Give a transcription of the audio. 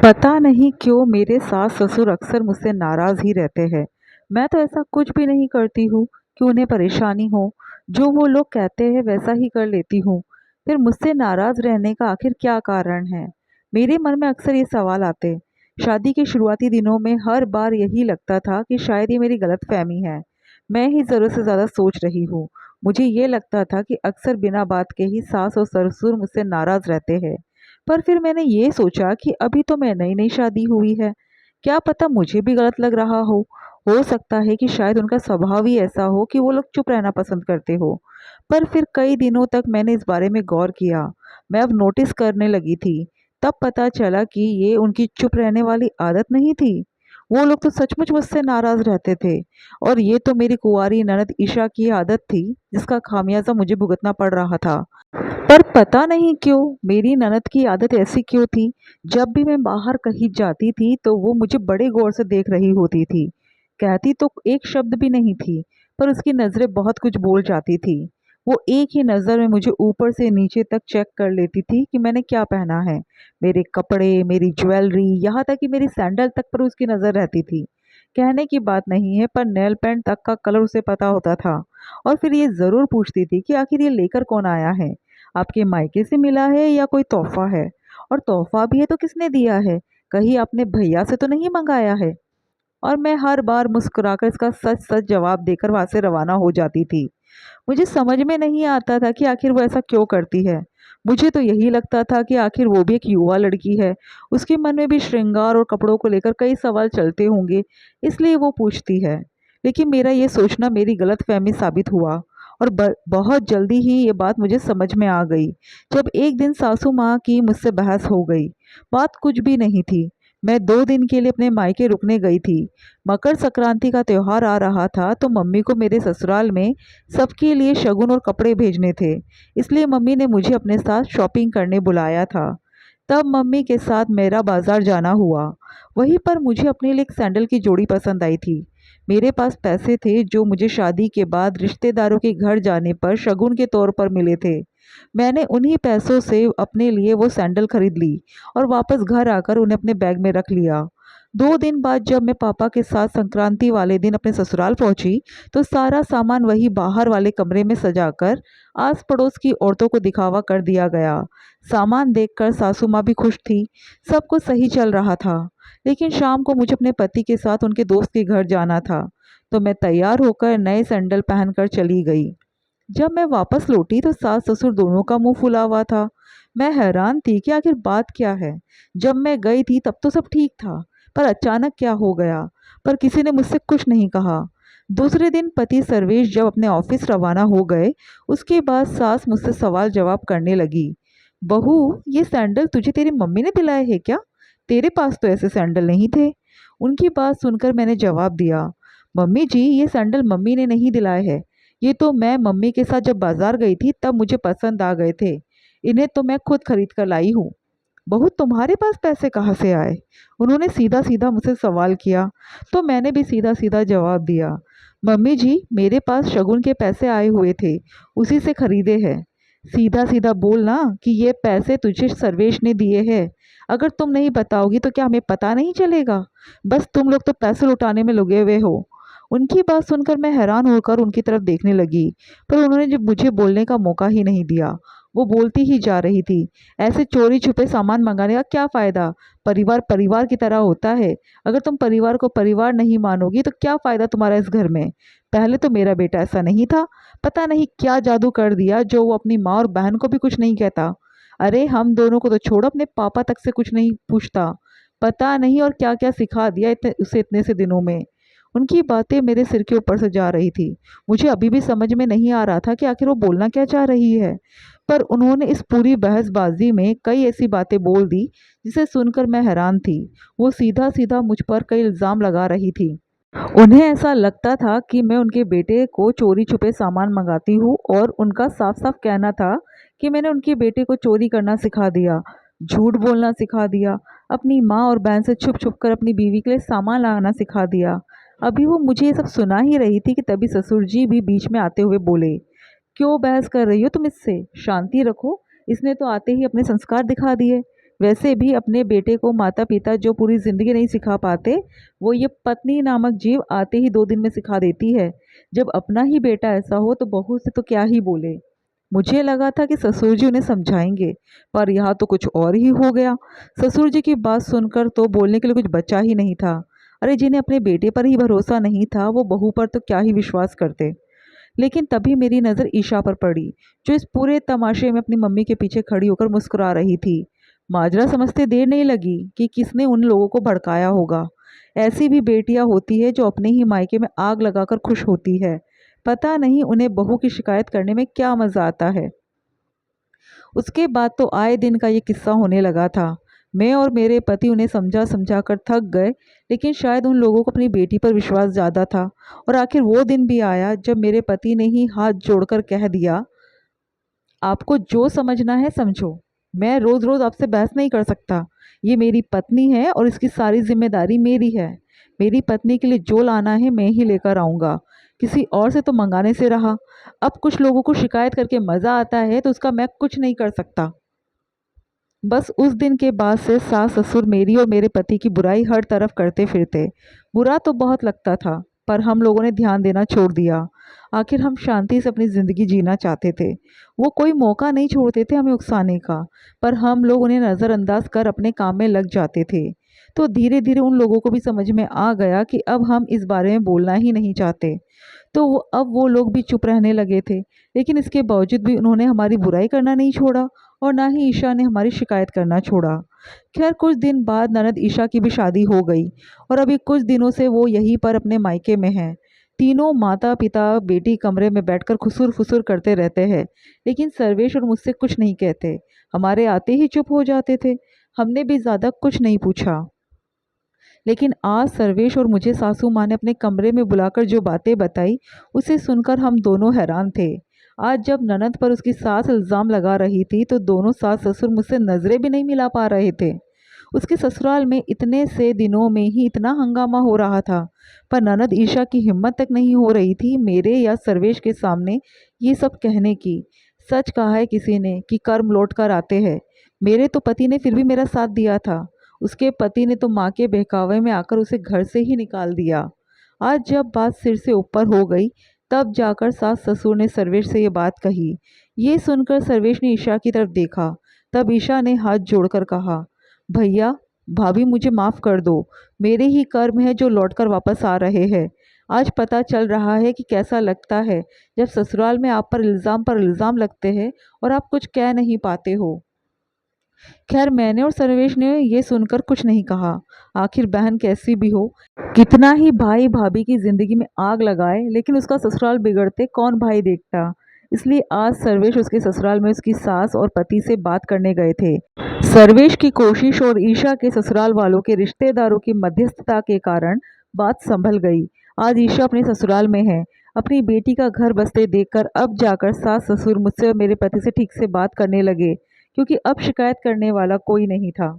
पता नहीं क्यों मेरे सास-ससुर अक्सर मुझसे नाराज़ ही रहते हैं। मैं तो ऐसा कुछ भी नहीं करती हूँ कि उन्हें परेशानी हो। जो वो लोग कहते हैं वैसा ही कर लेती हूँ। फिर मुझसे नाराज़ रहने का आखिर क्या कारण है? मेरे मन में अक्सर ये सवाल आते। शादी के शुरुआती दिनों में हर बार यही लगता था कि शायद ये मेरी गलतफ़हमी है। मैं ही ज़रूरत से ज़्यादा सोच रही हूँ। मुझे ये लगता था कि अक्सर बिना बात के ही सास और ससुर मुझसे नाराज़ रहते हैं। पर फिर मैंने ये सोचा कि अभी तो मैं नई-नई शादी हुई है, क्या पता मुझे भी गलत लग रहा हो। हो सकता है कि शायद उनका स्वभाव ही ऐसा हो कि वो लोग चुप रहना पसंद करते हो। पर फिर कई दिनों तक मैंने इस बारे में गौर किया। मैं अब नोटिस करने लगी थी। तब पता चला कि ये उनकी चुप रहने वाली आदत नहीं थी। वो लोग तो सचमुच मुझसे नाराज़ रहते थे और ये तो मेरी कुँवारी ननद ईशा की आदत थी, जिसका खामियाज़ा मुझे भुगतना पड़ रहा था। पर पता नहीं क्यों मेरी ननद की आदत ऐसी क्यों थी, जब भी मैं बाहर कहीं जाती थी तो वो मुझे बड़े गौर से देख रही होती थी। कहती तो एक शब्द भी नहीं थी, पर उसकी नज़रें बहुत कुछ बोल जाती थी। वो एक ही नज़र में मुझे ऊपर से नीचे तक चेक कर लेती थी कि मैंने क्या पहना है। मेरे कपड़े, मेरी ज्वेलरी, यहाँ तक कि मेरी सैंडल तक पर उसकी नज़र रहती थी। कहने की बात नहीं है, पर नेल पेंट तक का कलर उसे पता होता था। और फिर ये ज़रूर पूछती थी कि आखिर ये लेकर कौन आया है? आपके मायके से मिला है या कोई तोहफ़ा है? और तोहफ़ा भी है तो किसने दिया है? कहीं आपने भैया से तो नहीं मँगाया है? और मैं हर बार मुस्कुराकर इसका सच-सच जवाब देकर वहाँ से रवाना हो जाती थी। मुझे समझ में नहीं आता था कि आखिर वो ऐसा क्यों करती है। मुझे तो यही लगता था कि आखिर वो भी एक युवा लड़की है। उसके मन में भी श्रृंगार और कपड़ों को लेकर कई सवाल चलते होंगे, इसलिए वो पूछती है। लेकिन मेरा ये सोचना मेरी गलतफ़हमी साबित हुआ और बहुत जल्दी ही ये बात मुझे समझ में आ गई। जब एक दिन सासू माँ की मुझसे बहस हो गई। बात कुछ भी नहीं थी। मैं 2 दिन के लिए अपने मायके रुकने गई थी। मकर संक्रांति का त्योहार आ रहा था, तो मम्मी को मेरे ससुराल में सबके लिए शगुन और कपड़े भेजने थे, इसलिए मम्मी ने मुझे अपने साथ शॉपिंग करने बुलाया था। तब मम्मी के साथ मेरा बाजार जाना हुआ। वहीं पर मुझे अपने लिए एक सैंडल की जोड़ी पसंद आई थी। मेरे पास पैसे थे जो मुझे शादी के बाद रिश्तेदारों के घर जाने पर शगुन के तौर पर मिले थे। मैंने उन्हीं पैसों से अपने लिए वो सैंडल खरीद ली और वापस घर आकर उन्हें अपने बैग में रख लिया। 2 दिन बाद जब मैं पापा के साथ संक्रांति वाले दिन अपने ससुराल पहुंची, तो सारा सामान वही बाहर वाले कमरे में सजाकर आस पड़ोस की औरतों को दिखावा कर दिया गया। सामान देखकर सासू माँ भी खुश थी। सब कुछ सही चल रहा था। लेकिन शाम को मुझे अपने पति के साथ उनके दोस्त के घर जाना था, तो मैं तैयार होकर नए सैंडल पहनकर चली गई। जब मैं वापस लौटी तो सास ससुर दोनों का मुंह फुला हुआ था। मैं हैरान थी कि आखिर बात क्या है। जब मैं गई थी तब तो सब ठीक था, पर अचानक क्या हो गया। पर किसी ने मुझसे कुछ नहीं कहा। दूसरे दिन पति सर्वेश जब अपने ऑफिस रवाना हो गए, उसके बाद सास मुझसे सवाल जवाब करने लगी। बहू, ये सैंडल तुझे तेरी मम्मी ने दिलाए हैं क्या? तेरे पास तो ऐसे सैंडल नहीं थे। उनकी बात सुनकर मैंने जवाब दिया, मम्मी जी, ये सैंडल मम्मी ने नहीं दिलाए हैं। ये तो मैं मम्मी के साथ जब बाजार गई थी तब मुझे पसंद आ गए थे। इन्हें तो मैं खुद खरीद कर लाई हूँ। बहू, तुम्हारे पास पैसे कहाँ से आए? उन्होंने सीधा सीधा मुझसे सवाल किया। तो मैंने भी सीधा सीधा जवाब दिया, मम्मी जी, मेरे पास शगुन के पैसे आए हुए थे, उसी से खरीदे हैं। सीधा सीधा बोलना कि ये पैसे तुझे सर्वेश ने दिए हैं। अगर तुम नहीं बताओगी तो क्या हमें पता नहीं चलेगा? बस तुम लोग तो पैसे लुटाने में लगे हुए हो। उनकी बात सुनकर मैं हैरान होकर उनकी तरफ देखने लगी, पर उन्होंने जब मुझे बोलने का मौका ही नहीं दिया। वो बोलती ही जा रही थी। ऐसे चोरी छुपे सामान मंगाने का क्या फ़ायदा? परिवार परिवार की तरह होता है। अगर तुम परिवार को परिवार नहीं मानोगी तो क्या फ़ायदा तुम्हारा इस घर में? पहले तो मेरा बेटा ऐसा नहीं था। पता नहीं क्या जादू कर दिया जो वो अपनी माँ और बहन को भी कुछ नहीं कहता। अरे हम दोनों को तो छोड़ो, अपने पापा तक से कुछ नहीं पूछता। पता नहीं और क्या-क्या सिखा दिया उसे इतने से दिनों में। उनकी बातें मेरे सिर के ऊपर से जा रही थी। मुझे अभी भी समझ में नहीं आ रहा था कि आखिर वो बोलना क्या चाह रही है। पर उन्होंने इस पूरी बहसबाजी में कई ऐसी बातें बोल दी जिसे सुनकर मैं हैरान थी। वो सीधा-सीधा मुझ पर कई इल्ज़ाम लगा रही थी। उन्हें ऐसा लगता था कि मैं उनके बेटे को चोरी-छुपे सामान मंगाती हूँ और उनका साफ-साफ कहना था कि मैंने उनके बेटे को चोरी करना सिखा दिया, झूठ बोलना सिखा दिया, अपनी माँ और बहन से छुप-छुप कर अपनी बीवी के लिए सामान लाना सिखा दिया। अभी वो मुझे ये सब सुना ही रही थी कि तभी ससुर जी भी बीच में आते हुए बोले, क्यों बहस कर रही हो तुम इससे? शांति रखो। इसने तो आते ही अपने संस्कार दिखा दिए। वैसे भी अपने बेटे को माता पिता जो पूरी ज़िंदगी नहीं सिखा पाते, वो ये पत्नी नामक जीव आते ही 2 दिन में सिखा देती है। जब अपना ही बेटा ऐसा हो तो बहू से तो क्या ही बोले। मुझे लगा था कि ससुर जी उन्हें समझाएंगे, पर यहाँ तो कुछ और ही हो गया। ससुर जी की बात सुनकर तो बोलने के लिए कुछ बचा ही नहीं था। अरे जिन्हें अपने बेटे पर ही भरोसा नहीं था, वो बहू पर तो क्या ही विश्वास करते। लेकिन तभी मेरी नज़र ईशा पर पड़ी, जो इस पूरे तमाशे में अपनी मम्मी के पीछे खड़ी होकर मुस्कुरा रही थी। माजरा समझते देर नहीं लगी कि किसने उन लोगों को भड़काया होगा। ऐसी भी बेटियां होती है जो अपने ही मायके में आग लगाकर खुश होती है। पता नहीं उन्हें बहू की शिकायत करने में क्या मज़ा आता है। उसके बाद तो आए दिन का ये किस्सा होने लगा था। मैं और मेरे पति उन्हें समझा समझा कर थक गए, लेकिन शायद उन लोगों को अपनी बेटी पर विश्वास ज़्यादा था। और आखिर वो दिन भी आया जब मेरे पति ने ही हाथ जोड़कर कह दिया, आपको जो समझना है समझो। मैं रोज़ रोज़ आपसे बहस नहीं कर सकता। ये मेरी पत्नी है और इसकी सारी जिम्मेदारी मेरी है। मेरी पत्नी के लिए जो लाना है मैं ही लेकर आऊँगा, किसी और से तो मंगाने से रहा। अब कुछ लोगों को शिकायत करके मज़ा आता है तो उसका मैं कुछ नहीं कर सकता। बस उस दिन के बाद से सास ससुर मेरी और मेरे पति की बुराई हर तरफ करते फिरते। बुरा तो बहुत लगता था, पर हम लोगों ने ध्यान देना छोड़ दिया। आखिर हम शांति से अपनी ज़िंदगी जीना चाहते थे। वो कोई मौका नहीं छोड़ते थे हमें उकसाने का, पर हम लोग उन्हें नज़रअंदाज कर अपने काम में लग जाते थे। तो धीरे धीरे उन लोगों को भी समझ में आ गया कि अब हम इस बारे में बोलना ही नहीं चाहते। तो अब वो लोग भी चुप रहने लगे थे। लेकिन इसके बावजूद भी उन्होंने हमारी बुराई करना नहीं छोड़ा, और ना ही ईशा ने हमारी शिकायत करना छोड़ा। खैर कुछ दिन बाद ननद ईशा की भी शादी हो गई, और अभी कुछ दिनों से वो यहीं पर अपने मायके में है। तीनों माता पिता बेटी कमरे में बैठकर खुसुर फुसुर करते रहते हैं, लेकिन सर्वेश और मुझसे कुछ नहीं कहते। हमारे आते ही चुप हो जाते थे। हमने भी ज़्यादा कुछ नहीं पूछा। लेकिन आज सर्वेश और मुझे सासू माँ ने अपने कमरे में बुलाकर जो बातें बताई, उसे सुनकर हम दोनों हैरान थे। आज जब ननद पर उसकी सास इल्ज़ाम लगा रही थी तो दोनों सास ससुर मुझसे नज़रें भी नहीं मिला पा रहे थे। उसके ससुराल में इतने से दिनों में ही इतना हंगामा हो रहा था, पर ननद ईशा की हिम्मत तक नहीं हो रही थी मेरे या सर्वेश के सामने ये सब कहने की। सच कहा है किसी ने कि कर्म लौट कर आते हैं। मेरे तो पति ने फिर भी मेरा साथ दिया था। उसके पति ने तो माँ के बहकावे में आकर उसे घर से ही निकाल दिया। आज जब बात सिर से ऊपर हो गई, तब जाकर सास ससुर ने सर्वेश से ये बात कही। ये सुनकर सर्वेश ने ईशा की तरफ देखा। तब ईशा ने हाथ जोड़कर कहा, भैया भाभी मुझे माफ़ कर दो। मेरे ही कर्म है जो लौटकर वापस आ रहे हैं। आज पता चल रहा है कि कैसा लगता है जब ससुराल में आप पर इल्ज़ाम लगते हैं और आप कुछ कह नहीं पाते हो। खैर मैंने और सर्वेश ने ये सुनकर कुछ नहीं कहा। आखिर बहन कैसी भी हो, कितना ही भाई भाभी की जिंदगी में आग लगाए, लेकिन उसका ससुराल बिगड़ते कौन भाई देखता। इसलिए आज सर्वेश उसके ससुराल में उसकी सास और पति से बात करने गए थे। सर्वेश की कोशिश और ईशा के ससुराल वालों के रिश्तेदारों की मध्यस्थता के कारण बात संभल गई। आज ईशा अपने ससुराल में है। अपनी बेटी का घर बसते देखकर अब जाकर सास ससुर मुझसे और मेरे पति से ठीक से बात करने लगे, क्योंकि अब शिकायत करने वाला कोई नहीं था।